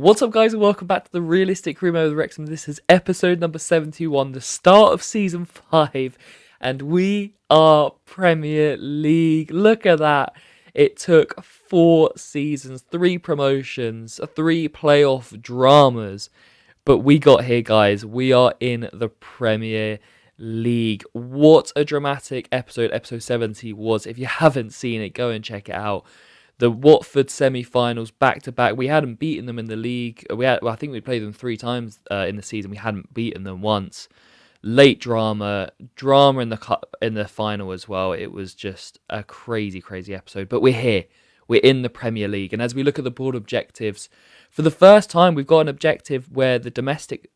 What's up, guys, and welcome back to the Realistic Career Mode with Wrexham. This is episode number 71, the start of season 5, and we are Premier League. Look at that. It took 4 seasons, 3 promotions, 3 playoff dramas, but we got here, guys. We are in the Premier League. What a dramatic episode 70 was. If you haven't seen it, go and check it out. The Watford semi-finals back-to-back. We hadn't beaten them in the league. I think we played them 3 times in the season. We hadn't beaten them once. Late drama in the final as well. It was just a crazy episode. But we're here. We're in the Premier League. And as we look at the board objectives, for the first time, we've got an objective where the domestic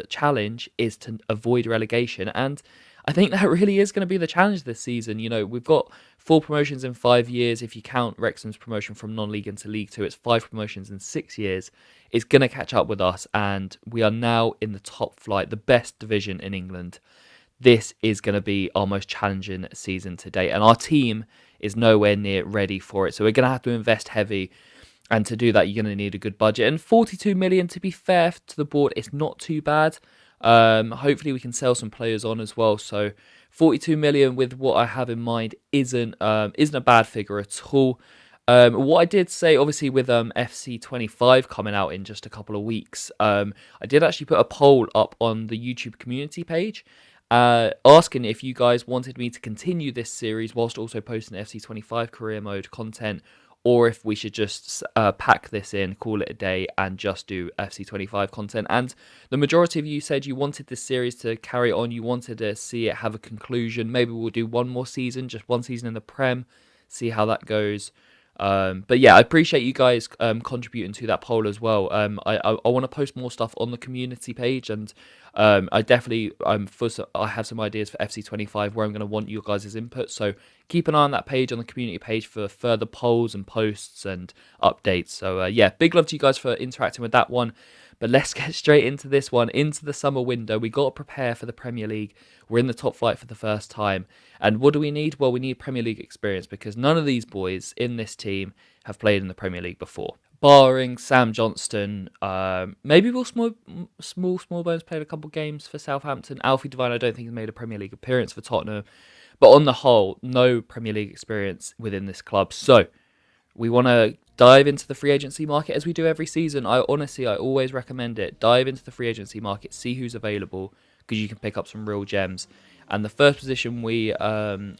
challenge is to avoid relegation. And I think that really is going to be the challenge this season. You know, we've got 4 promotions in 5 years. If you count Wrexham's promotion from non-league into League 2, it's 5 promotions in 6 years. It's going to catch up with us, and we are now in the top flight, the best division in England. This is going to be our most challenging season to date, and our team is nowhere near ready for it. So we're going to have to invest heavy, and to do that, you're going to need a good budget. And 42 million, to be fair to the board, it's not too bad. Hopefully we can sell some players on as well. So 42 million with what I have in mind isn't a bad figure at all. What I did say, obviously, with FC25 coming out in just a couple of weeks, I did actually put a poll up on the YouTube community page, asking if you guys wanted me to continue this series whilst also posting FC25 career mode content, or if we should just pack this in, call it a day, and just do FC25 content. And the majority of you said you wanted this series to carry on. You wanted to see it have a conclusion. Maybe we'll do one more season, just one season in the Prem, see how that goes. But yeah, I appreciate you guys contributing to that poll as well. I want to post more stuff on the community page, and I definitely I have some ideas for FC25 where I'm going to want your guys' input. So keep an eye on that page, on the community page, for further polls and posts and updates. So yeah, big love to you guys for interacting with that one. But let's get straight into this one, into the summer window. We got to prepare for the Premier League. We're in the top flight for the first time. And what do we need? Well, we need Premier League experience, because none of these boys in this team have played in the Premier League before. Barring Sam Johnston, maybe Will Smallbones played a couple games for Southampton. Alfie Devine, I don't think, has made a Premier League appearance for Tottenham. But on the whole, no Premier League experience within this club. So we want to dive into the free agency market as we do every season. I always recommend it. Dive into the free agency market, see who's available, because you can pick up some real gems. And the first position we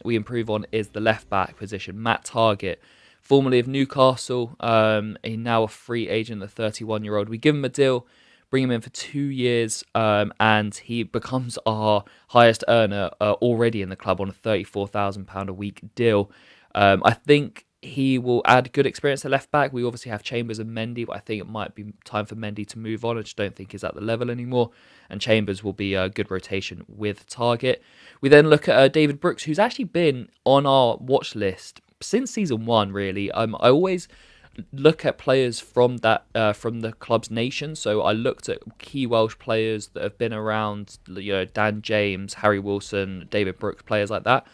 improve on is the left back position. Matt Targett, formerly of Newcastle, he's now a free agent, the 31-year-old. We give him a deal, bring him in for 2 years, and he becomes our highest earner already in the club on a £34,000 a week deal. I think he will add good experience at left back. We obviously have Chambers and Mendy, but I think it might be time for Mendy to move on. I just don't think he's at the level anymore. And Chambers will be a good rotation with Target. We then look at David Brooks, who's actually been on our watch list since season 1, really. I always look at players from the club's nation. So I looked at key Welsh players that have been around, Dan James, Harry Wilson, David Brooks, players like that.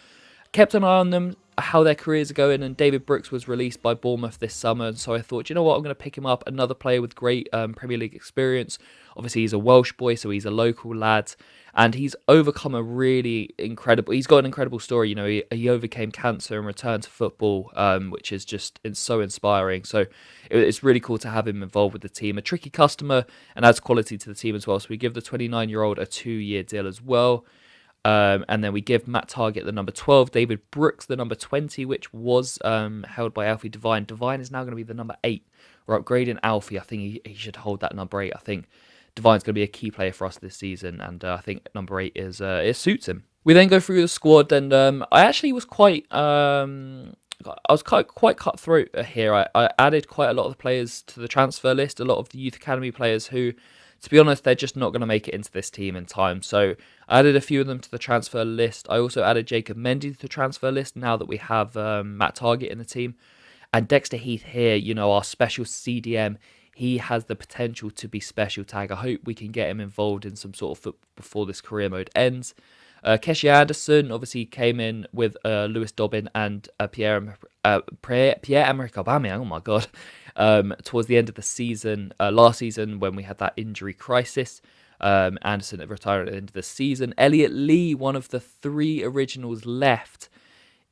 Kept an eye on them, how their careers are going, and David Brooks was released by Bournemouth this summer, and so I thought, you know what, I'm going to pick him up, another player with great Premier League experience. Obviously, he's a Welsh boy, so he's a local lad, and he's overcome he's got an incredible story. He overcame cancer and returned to football, which is just so inspiring. So it's really cool to have him involved with the team. A tricky customer, and adds quality to the team as well. So we give the 29-year-old a 2-year deal as well. And then we give Matt Targett the number 12, David Brooks the number 20, which was held by Alfie Devine. Devine is now going to be the number 8. We're upgrading Alfie. I think he should hold that number 8. I think Devine's going to be a key player for us this season, and I think number 8 it suits him. We then go through the squad, and I actually was quite cutthroat here. I added quite a lot of the players to the transfer list, a lot of the youth academy players who, to be honest, they're just not going to make it into this team in time. So I added a few of them to the transfer list. I also added Jacob Mendy to the transfer list now that we have Matt Targett in the team. And Dexter Heath here, our special CDM, he has the potential to be special tag. I hope we can get him involved in some sort of football before this career mode ends. Keshi Anderson obviously came in with Lewis Dobbin and Pierre-Emerick Aubameyang. Oh my god! Towards the end of the season, last season when we had that injury crisis. Anderson retired at the end of the season. Elliot Lee, one of the 3 originals left,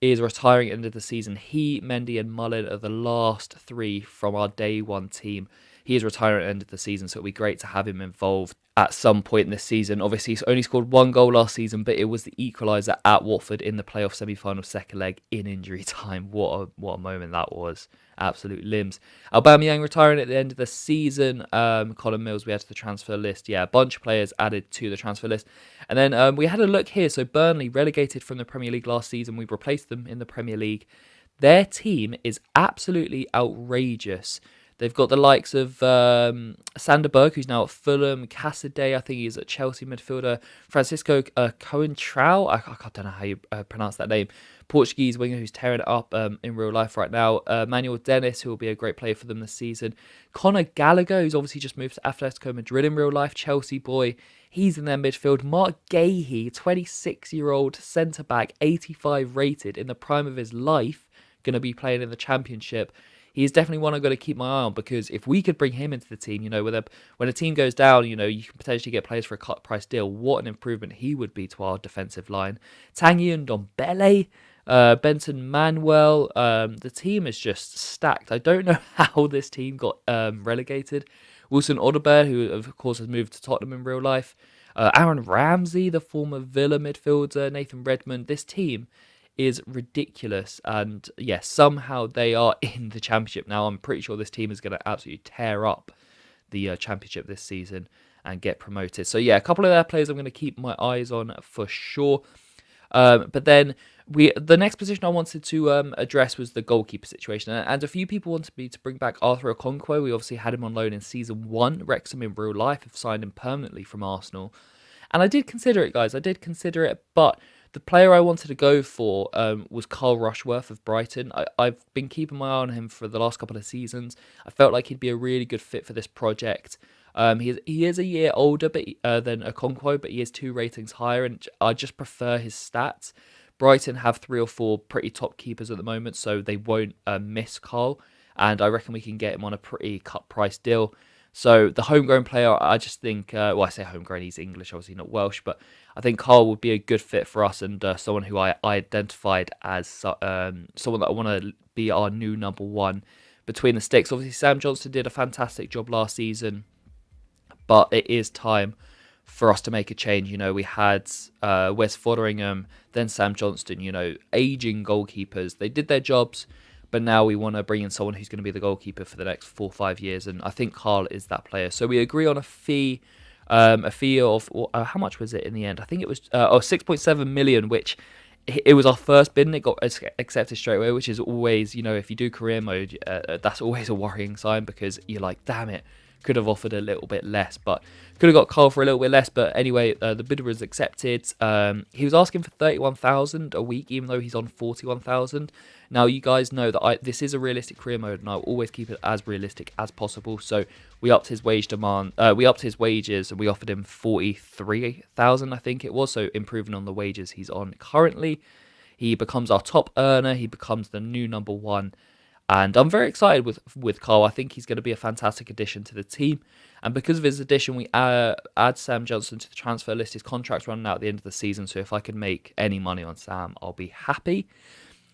is retiring at the end of the season. He, Mendy, and Mullen are the last 3 from our day one team. He is retiring at the end of the season, so it'll be great to have him involved at some point in this season. Obviously, he's only scored 1 goal last season, but it was the equaliser at Watford in the playoff semi-final second leg in injury time. What a moment that was. Absolute limbs. Aubameyang retiring at the end of the season. Colin Mills, we had to the transfer list. Yeah, a bunch of players added to the transfer list. And then we had a look here. So Burnley, relegated from the Premier League last season. We've replaced them in the Premier League. Their team is absolutely outrageous. They've got the likes of Sanderberg, who's now at Fulham, Cassidy, I think he's at Chelsea midfielder, Francisco Coentrao, I don't know how you pronounce that name, Portuguese winger who's tearing it up in real life right now, Manuel Dennis, who will be a great player for them this season, Conor Gallagher, who's obviously just moved to Atletico Madrid in real life, Chelsea boy, he's in their midfield, Mark Gahey, 26-year-old centre-back, 85 rated, in the prime of his life, going to be playing in the Championship. He is definitely one I've got to keep my eye on, because if we could bring him into the team, when a team goes down, you can potentially get players for a cut price deal. What an improvement he would be to our defensive line. Tanguy Ndombele, Benson Manuel, the team is just stacked. I don't know how this team got relegated. Wilson Odobert, who of course has moved to Tottenham in real life. Aaron Ramsey, the former Villa midfielder. Nathan Redmond. This team is ridiculous, and yes, somehow they are in the Championship now. I'm pretty sure this team is going to absolutely tear up the Championship this season and get promoted. So yeah, a couple of their players I'm going to keep my eyes on for sure. But then the next position I wanted to address was the goalkeeper situation, and a few people wanted me to bring back Arthur Okonkwo. We obviously had him on loan in season 1. Wrexham in real life have signed him permanently from Arsenal, and I did consider it, guys. I did consider it, but the player I wanted to go for was Carl Rushworth of Brighton. I've been keeping my eye on him for the last couple of seasons. I felt like he'd be a really good fit for this project. He is a year older than Okonkwo, but he is 2 ratings higher, and I just prefer his stats. Brighton have 3 or 4 pretty top keepers at the moment, so they won't miss Carl, and I reckon we can get him on a pretty cut price deal. So the homegrown player, I just think, I say homegrown, he's English, obviously not Welsh, but I think Carl would be a good fit for us, and someone who I identified as someone that I want to be our new number 1 between the sticks. Obviously, Sam Johnstone did a fantastic job last season, but it is time for us to make a change. We had Wes Fotheringham, then Sam Johnstone, aging goalkeepers. They did their jobs, but now we want to bring in someone who's going to be the goalkeeper for the next 4 or 5 years, and I think Carl is that player. So we agree on a fee of how much was it in the end? I think it was 6.7 million, which it was our first bid and it got accepted straight away, which is always, if you do career mode, that's always a worrying sign, because you're like, damn it, could have offered a little bit less, but could have got Carl for a little bit less. But anyway, the bidder was accepted. He was asking for 31,000 a week, even though he's on 41,000. Now, you guys know that this is a realistic career mode, and I'll always keep it as realistic as possible. So we upped his wage demand. We upped his wages, and we offered him 43,000, I think it was. So improving on the wages he's on currently. He becomes our top earner. He becomes the new number 1. And I'm very excited with Carl. I think he's going to be a fantastic addition to the team. And because of his addition, we add Sam Johnstone to the transfer list. His contract's running out at the end of the season, so if I can make any money on Sam, I'll be happy.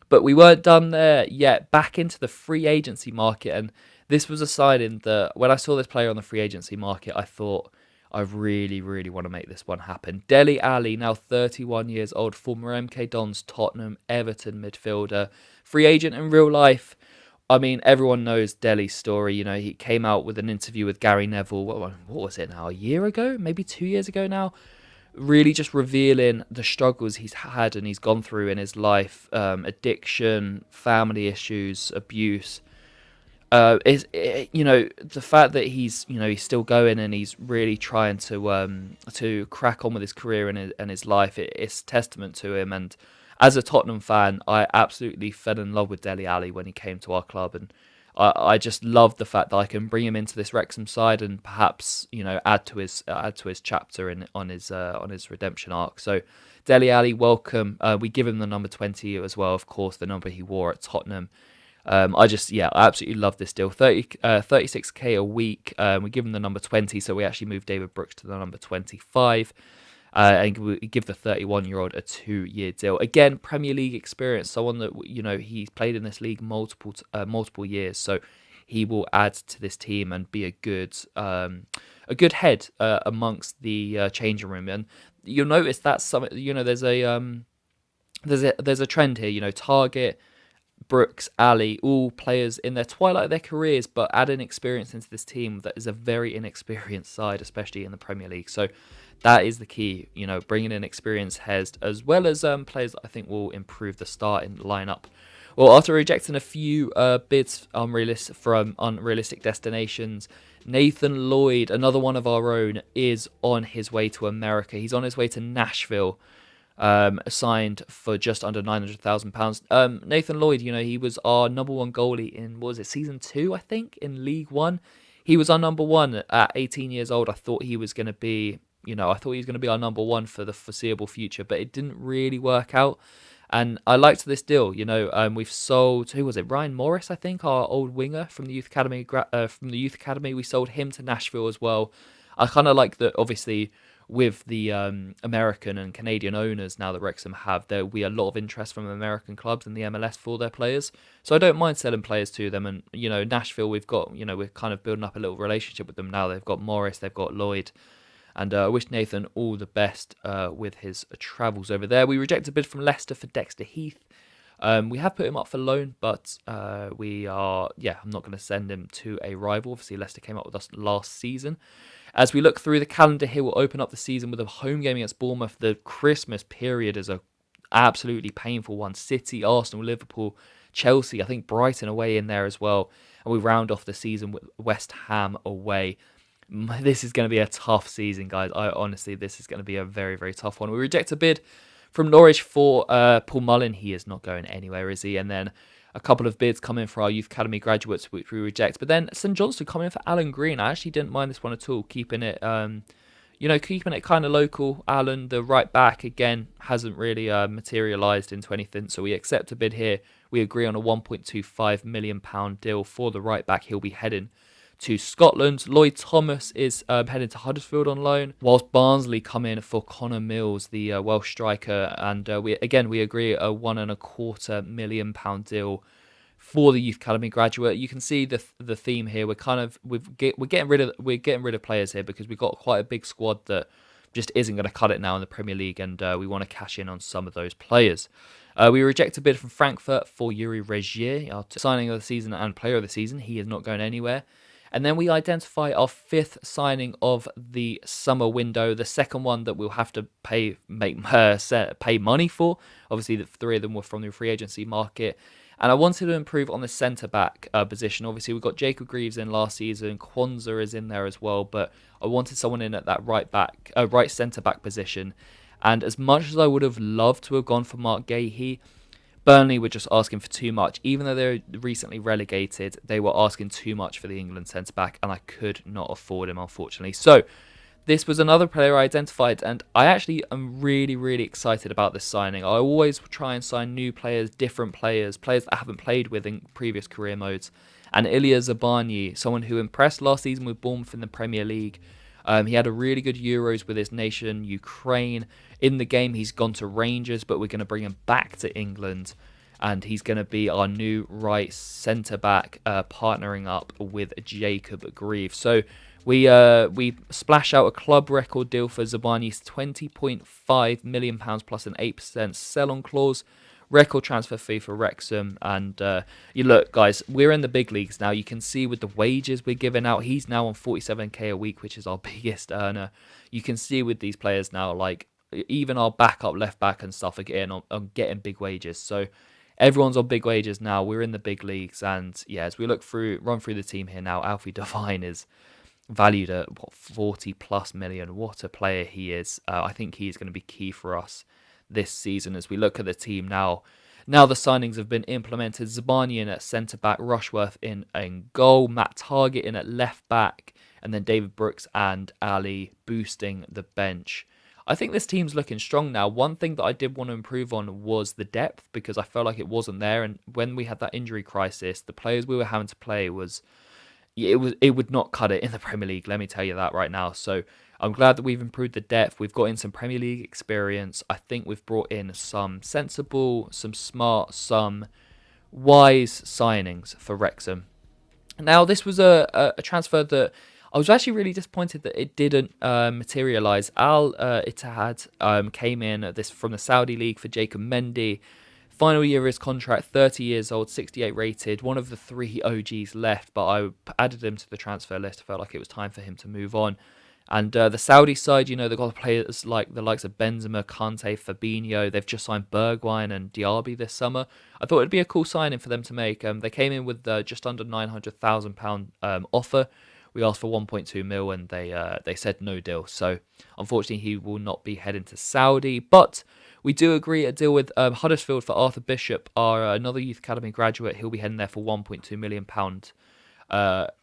But we weren't done there yet. Back into the free agency market. And this was a signing that when I saw this player on the free agency market, I thought, I really, really want to make this one happen. Dele Alli, now 31 years old, former MK Dons, Tottenham, Everton midfielder. Free agent in real life. I mean, everyone knows Dele's story. He came out with an interview with Gary Neville, what was it now, a year ago? Maybe 2 years ago now? Really just revealing the struggles he's had and he's gone through in his life. Addiction, family issues, abuse. The fact that he's still going and he's really trying to crack on with his career and his life, it's testament to him. And as a Tottenham fan, I absolutely fell in love with Dele Alli when he came to our club, and I just love the fact that I can bring him into this Wrexham side and perhaps add to his chapter on his redemption arc. So Dele Alli, welcome. We give him the number 20 as well, of course, the number he wore at Tottenham. I absolutely love this deal. 36k a week. We give him the number 20, so we actually move David Brooks to the number 25. And we give the 31-year-old a 2-year deal. Again, Premier League experience, someone that he's played in this league multiple years, so he will add to this team and be a good head amongst the changing room. And you'll notice that there's a trend here. Target, Brooks, Ali, all players in their twilight of their careers, but adding experience into this team that is a very inexperienced side, especially in the Premier League. So that is the key, bringing in experienced heads as well as players that I think will improve the starting lineup. Well, after rejecting a few bids from unrealistic destinations, Nathan Lloyd, another one of our own, is on his way to America. He's on his way to Nashville. Signed for just under £900,000. Nathan Lloyd, he was our number one goalie in, season 2, I think, in League One. He was our number one at 18 years old. I thought he was going to be, our number one for the foreseeable future, but it didn't really work out. And I liked this deal. We've sold, who was it? Ryan Morris, I think, our old winger from the youth academy. We sold him to Nashville as well. I kind of like that, obviously, with the American and Canadian owners now that Wrexham have, there will be a lot of interest from American clubs in the MLS for their players. So I don't mind selling players to them. And, Nashville, we're kind of building up a little relationship with them now. They've got Morris, they've got Lloyd. And I wish Nathan all the best with his travels over there. We rejected a bid from Leicester for Dexter Heath. We have put him up for loan, but I'm not going to send him to a rival. Obviously, Leicester came up with us last season. As we look through the calendar here, we'll open up the season with a home game against Bournemouth. The Christmas period is a absolutely painful one. City, Arsenal, Liverpool, Chelsea, I think Brighton away in there as well. And we round off the season with West Ham away. This is going to be a tough season, guys. This is going to be a very, very tough one. We reject a bid from Norwich for Paul Mullin. He is not going anywhere, is he? And then a couple of bids come in for our Youth Academy graduates, which we reject. But then St Johnstone coming in for Alan Green. I actually didn't mind this one at all, keeping it kind of local. Alan, the right back, again, hasn't really materialised into anything. So we accept a bid here. We agree on a £1.25 million deal for the right back. He'll be heading to Scotland. Lloyd Thomas is heading to Huddersfield on loan, whilst Barnsley come in for Connor Mills, the Welsh striker, and we agree a £1.25 million deal for the Youth Academy graduate. You can see the theme here. We're getting rid of players here because we've got quite a big squad that just isn't going to cut it now in the Premier League, and we want to cash in on some of those players. We reject a bid from Frankfurt for Yuri Regier, our signing of the season and player of the season. He is not going anywhere. And then we identify our 5th signing of the summer window, the second one that we'll have to pay money for. Obviously, the 3 of them were from the free agency market. And I wanted to improve on the centre-back position. Obviously, we got Jacob Greaves in last season. Kwanzaa is in there as well. But I wanted someone in at that right centre-back position. And as much as I would have loved to have gone for Mark Gahey, Burnley were just asking for too much. Even though they were recently relegated, they were asking too much for the England centre-back, and I could not afford him, unfortunately. So this was another player I identified, and I actually am really, really excited about this signing. I always try and sign new players, different players that I haven't played with in previous career modes. And Ilya Zabarnyi, someone who impressed last season with Bournemouth in the Premier League. He had a really good Euros with his nation, Ukraine. In the game, he's gone to Rangers, but we're going to bring him back to England. And he's going to be our new right centre-back, partnering up with Jacob Greaves. So we splash out a club record deal for Zabarnyi's £20.5 million plus an 8% sell-on clause. Record transfer fee for Wrexham. And you look, guys, we're in the big leagues now. You can see with the wages we're giving out, he's now on 47k a week, which is our biggest earner. You can see with these players now, like even our backup left back and stuff are getting big wages. So everyone's on big wages now. We're in the big leagues. And yeah, as we run through the team here now, Alfie Devine is valued at 40 plus million. What a player he is. I think he's going to be key for us this season. As we look at the team now, Now the signings have been implemented. Zabani in at centre-back, Rushworth in goal, Matt Targett in at left-back, and then David Brooks and Ali boosting the bench. I think this team's looking strong now. One thing that I did want to improve on was the depth, because I felt like it wasn't there. And when we had that injury crisis, the players we were having to play it would not cut it in the Premier League. Let me tell you that right now. So I'm glad that we've improved the depth. We've got in some Premier League experience. I think we've brought in some sensible, some smart, some wise signings for Wrexham. Now, this was a transfer that I was actually really disappointed that it didn't materialise. Al Ittihad came in from the Saudi League for Jacob Mendy. Final year of his contract, 30 years old, 68 rated, one of the 3 OGs left, but I added him to the transfer list. I felt like it was time for him to move on. And the Saudi side, they've got players like the likes of Benzema, Kante, Fabinho. They've just signed Bergwijn and Diaby this summer. I thought it'd be a cool signing for them to make. They came in with just under £900,000 offer. We asked for 1.2 mil and they said no deal. So unfortunately, he will not be heading to Saudi. But we do agree a deal with Huddersfield for Arthur Bishop, another youth academy graduate. He'll be heading there for £1.2 million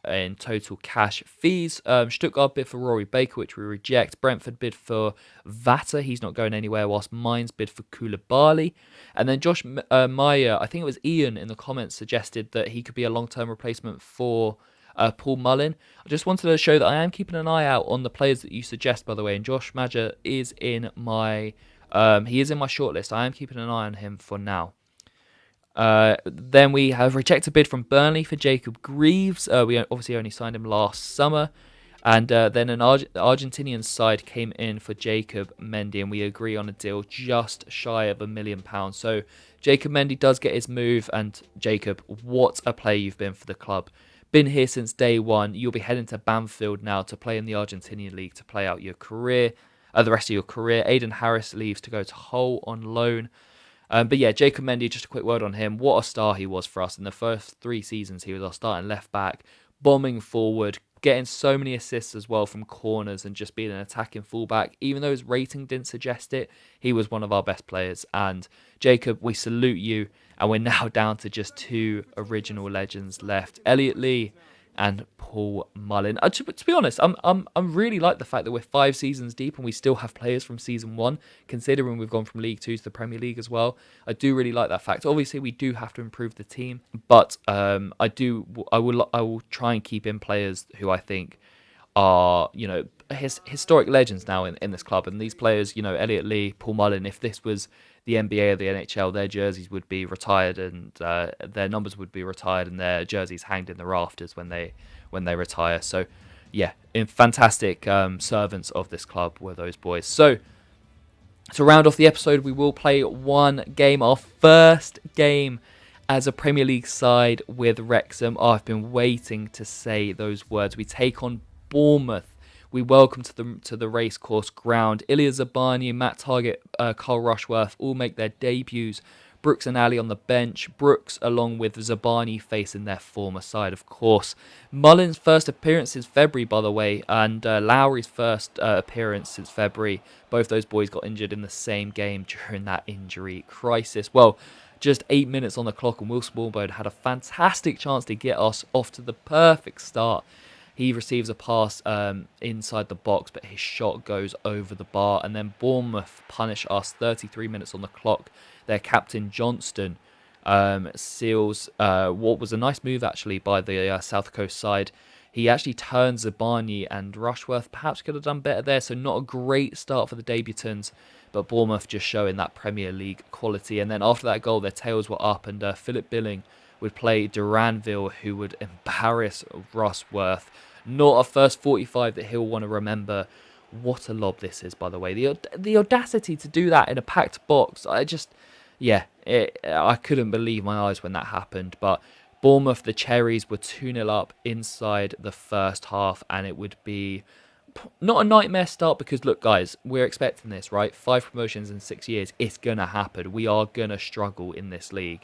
in total cash fees. Stuttgart bid for Rory Baker, which we reject. Brentford bid for Vata. He's not going anywhere, whilst Mainz bid for Koulibaly. And then Josh Meyer, I think it was Ian in the comments, suggested that he could be a long-term replacement for Paul Mullin. I just wanted to show that I am keeping an eye out on the players that you suggest, by the way. And Josh Maja is in my shortlist. I am keeping an eye on him for now. Then we have rejected bid from Burnley for Jacob Greaves. We obviously only signed him last summer. And then an Argentinian side came in for Jacob Mendy, and we agree on a deal just shy of £1 million. So Jacob Mendy does get his move, and Jacob, what a player you've been for the club. Been here since day one. You'll be heading to Banfield now to play in the Argentinian League to play out your career, the rest of your career. Aidan Harris leaves to go to Hull on loan. But yeah, Jacob Mendy, just a quick word on him. What a star he was for us. In the first 3 seasons, he was our starting left back, bombing forward, getting so many assists as well from corners and just being an attacking fullback. Even though his rating didn't suggest it, he was one of our best players. And Jacob, we salute you. And we're now down to just 2 original legends left, Elliot Lee and Paul Mullin. To be honest, I'm really like the fact that we're 5 seasons deep and we still have players from season 1, considering we've gone from League 2 to the Premier League as well. I do really like that fact. Obviously, we do have to improve the team, but I will try and keep in players who I think are, historic legends now in this club. And these players, Elliot Lee, Paul Mullin, if this was the NBA or the NHL, their jerseys would be retired and their numbers would be retired and their jerseys hanged in the rafters when they retire. So, yeah, fantastic servants of this club were those boys. So, to round off the episode, we will play one game, our first game as a Premier League side with Wrexham. Oh, I've been waiting to say those words. We take on Bournemouth. We welcome to the racecourse ground. Ilya Zabani, Matt Targett, Carl Rushworth all make their debuts. Brooks and Ali on the bench. Brooks along with Zabani facing their former side, of course. Mullin's first appearance since February, by the way, and Lowry's first appearance since February. Both those boys got injured in the same game during that injury crisis. Well, just 8 minutes on the clock and Will Smallbone had a fantastic chance to get us off to the perfect start. He receives a pass inside the box, but his shot goes over the bar. And then Bournemouth punish us 33 minutes on the clock. Their captain, Johnston, seals what was a nice move, actually, by the South Coast side. He actually turns Zabani, and Rushworth perhaps could have done better there. So not a great start for the debutants, but Bournemouth just showing that Premier League quality. And then after that goal, their tails were up, and Philip Billing would play Duranville, who would embarrass Rushworth. Not a first 45 that he'll want to remember. What a lob this is, by the way. The audacity to do that in a packed box. I couldn't believe my eyes when that happened. But Bournemouth, the Cherries, were 2-0 up inside the first half, and it would be not a nightmare start because, look, guys, we're expecting this, right? 5 promotions in 6 years. It's going to happen. We are going to struggle in this league.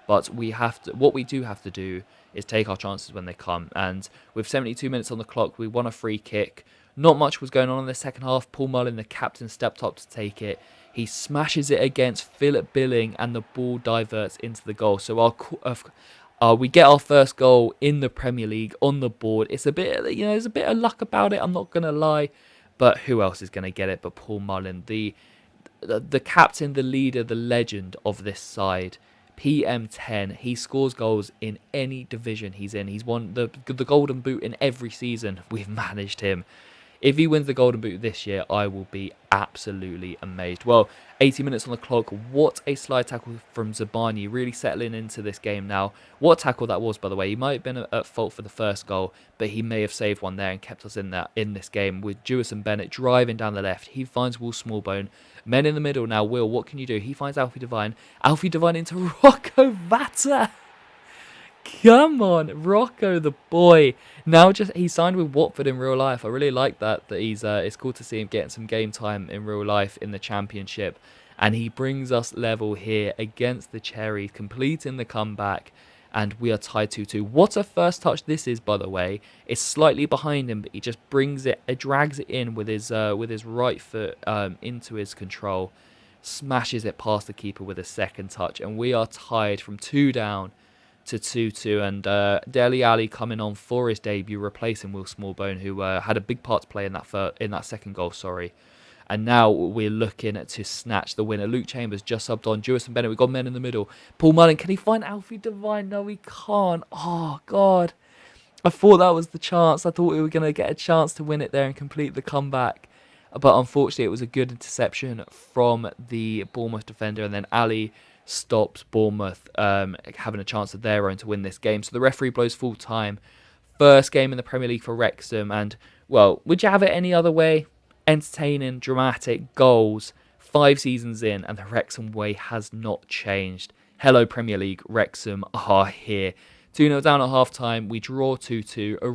But what we do have to do is take our chances when they come. And with 72 minutes on the clock, we won a free kick. Not much was going on in the second half. Paul Mullin, the captain, stepped up to take it. He smashes it against Philip Billing, and the ball diverts into the goal. So we get our first goal in the Premier League on the board. It's a bit, there's a bit of luck about it. I'm not gonna lie, but who else is gonna get it but Paul Mullin, the captain, the leader, the legend of this side. PM10, he scores goals in any division he's in. He's won the Golden Boot in every season we've managed him. If he wins the Golden Boot this year, I will be absolutely amazed. Well, 80 minutes on the clock. What a slide tackle from Zabani, really settling into this game now. What tackle that was, by the way. He might have been at fault for the first goal, but he may have saved one there and kept us in this game. With Jewison Bennett driving down the left, he finds Will Smallbone. Men in the middle now. Will, what can you do? He finds Alfie Devine. Alfie Devine into Rocco Vata. Come on, Rocco, the boy. Now he signed with Watford in real life. I really like that he's it's cool to see him getting some game time in real life in the Championship. And he brings us level here against the Cherries, completing the comeback. And we are tied 2-2. What a first touch this is, by the way. It's slightly behind him, but he just brings it, drags it in with his right foot into his control. Smashes it past the keeper with a second touch. And we are tied from 2 down to 2-2, and Dele Alli coming on for his debut, replacing Will Smallbone, who had a big part to play in that second goal. And now we're looking to snatch the winner. Luke Chambers just subbed on. Jewison Bennett, we've got men in the middle. Paul Mullin, can he find Alfie Devine? No, he can't. Oh, God. I thought that was the chance. I thought we were going to get a chance to win it there and complete the comeback. But unfortunately, it was a good interception from the Bournemouth defender, and then Ali stops Bournemouth having a chance of their own to win this game. So the referee blows full time. First game in the Premier League for Wrexham. And, well, would you have it any other way? Entertaining, dramatic goals. 5 seasons in, and the Wrexham way has not changed. Hello, Premier League. Wrexham are here. 2-0 down at half-time. We draw 2-2. A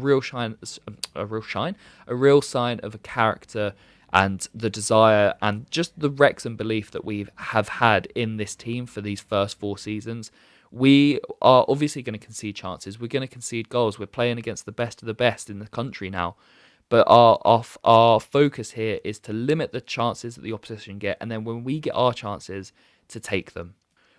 real sign of a character and the desire and just the Wrexham belief that we have had in this team for these first 4 seasons. We are obviously going to concede chances. We're going to concede goals. We're playing against the best of the best in the country now. But our focus here is to limit the chances that the opposition get, and then when we get our chances, to take them.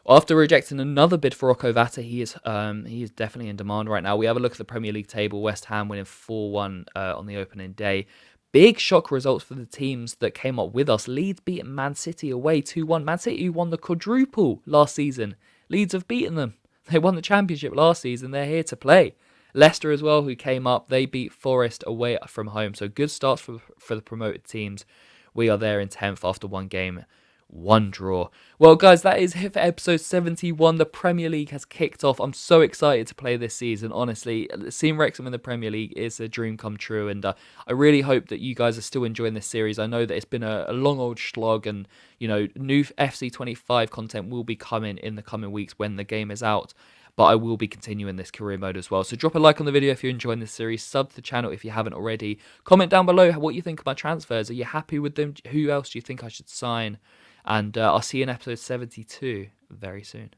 After rejecting another bid for Rocco Vata, he is definitely in demand right now. We have a look at the Premier League table. West Ham winning 4-1 on the opening day. Big shock results for the teams that came up with us. Leeds beating Man City away 2-1. Man City won the quadruple last season. Leeds have beaten them. They won the Championship last season. They're here to play. Leicester as well, who came up, they beat Forest away from home. So good starts for the promoted teams. We are there in 10th after 1 game, 1 draw. Well, guys, that is it for episode 71. The Premier League has kicked off. I'm so excited to play this season, honestly. Seeing Wrexham in the Premier League is a dream come true, and I really hope that you guys are still enjoying this series. I know that it's been a long old slog, and new FC25 content will be coming in the coming weeks when the game is out. But I will be continuing this career mode as well. So drop a like on the video if you're enjoying this series. Sub to the channel if you haven't already. Comment down below what you think of my transfers. Are you happy with them? Who else do you think I should sign? And I'll see you in episode 72 very soon.